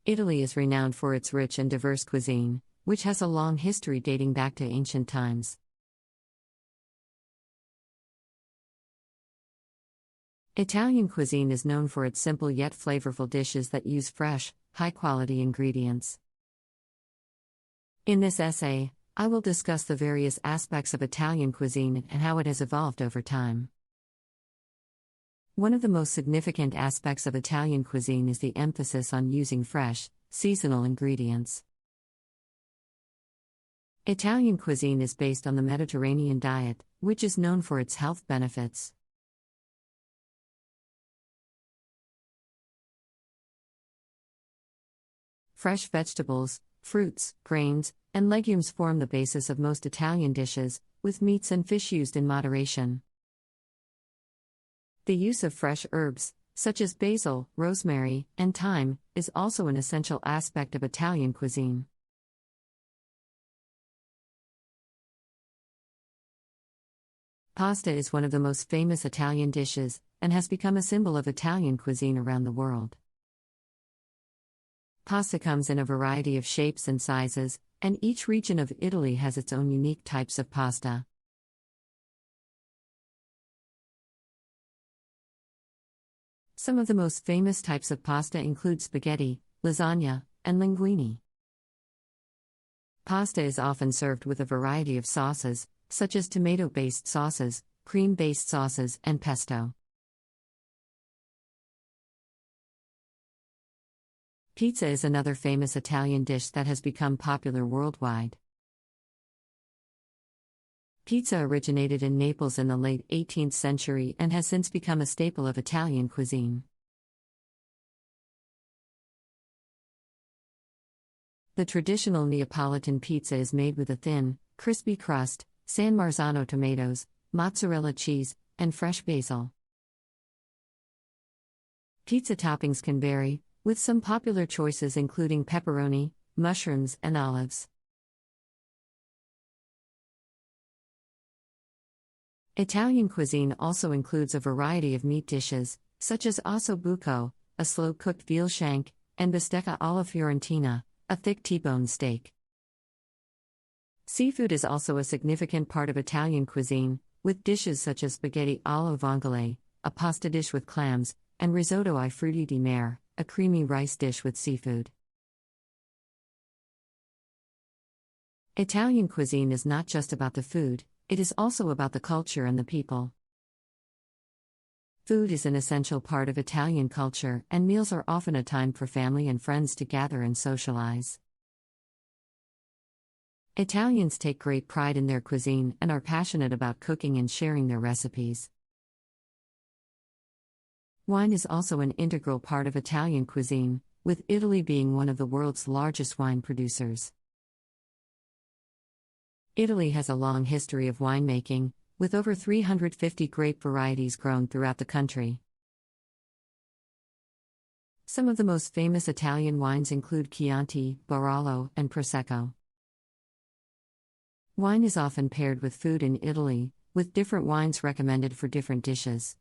Italy is renowned for its rich and diverse cuisine, which has a long history dating back to ancient times. Italian cuisine is known for its simple yet flavorful dishes that use fresh, high-quality ingredients. In this essay, I will discuss the various aspects of Italian cuisine and how it has evolved over time. One of the most significant aspects of Italian cuisine is the emphasis on using fresh, seasonal ingredients. Italian cuisine is based on the Mediterranean diet, which is known for its health benefits. Fresh vegetables, fruits, grains, and legumes form the basis of most Italian dishes, with meats and fish used in moderation. The use of fresh herbs, such as basil, rosemary, and thyme, is also an essential aspect of Italian cuisine. Pasta is one of the most famous Italian dishes, and has become a symbol of Italian cuisine around the world. Pasta comes in a variety of shapes and sizes, and each region of Italy has its own unique types of pasta. Some of the most famous types of pasta include spaghetti, lasagna, and linguine. Pasta is often served with a variety of sauces, such as tomato-based sauces, cream-based sauces, and pesto. Pizza is another famous Italian dish that has become popular worldwide. Pizza originated in Naples in the late 18th century and has since become a staple of Italian cuisine. The traditional Neapolitan pizza is made with a thin, crispy crust, San Marzano tomatoes, mozzarella cheese, and fresh basil. Pizza toppings can vary, with some popular choices including pepperoni, mushrooms, and olives. Italian cuisine also includes a variety of meat dishes, such as osso buco, a slow-cooked veal shank, and bistecca alla fiorentina, a thick T-bone steak. Seafood is also a significant part of Italian cuisine, with dishes such as spaghetti alla vongole, a pasta dish with clams, and risotto ai frutti di mare, a creamy rice dish with seafood. Italian cuisine is not just about the food, it is also about the culture and the people. Food is an essential part of Italian culture, and meals are often a time for family and friends to gather and socialize. Italians take great pride in their cuisine and are passionate about cooking and sharing their recipes. Wine is also an integral part of Italian cuisine, with Italy being one of the world's largest wine producers. Italy has a long history of winemaking, with over 350 grape varieties grown throughout the country. Some of the most famous Italian wines include Chianti, Barolo, and Prosecco. Wine is often paired with food in Italy, with different wines recommended for different dishes.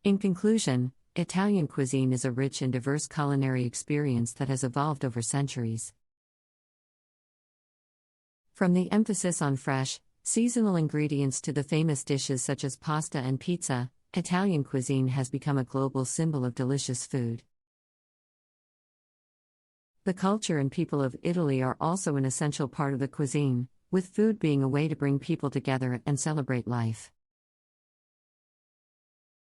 In conclusion, Italian cuisine is a rich and diverse culinary experience that has evolved over centuries. From the emphasis on fresh, seasonal ingredients to the famous dishes such as pasta and pizza, Italian cuisine has become a global symbol of delicious food. The culture and people of Italy are also an essential part of the cuisine, with food being a way to bring people together and celebrate life.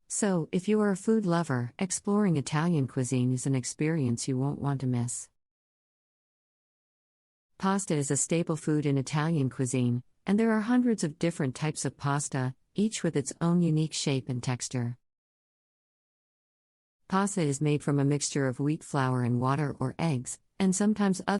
So, if you are a food lover, exploring Italian cuisine is an experience you won't want to miss. Pasta is a staple food in Italian cuisine, and there are hundreds of different types of pasta, each with its own unique shape and texture. Pasta is made from a mixture of wheat flour and water or eggs, and sometimes other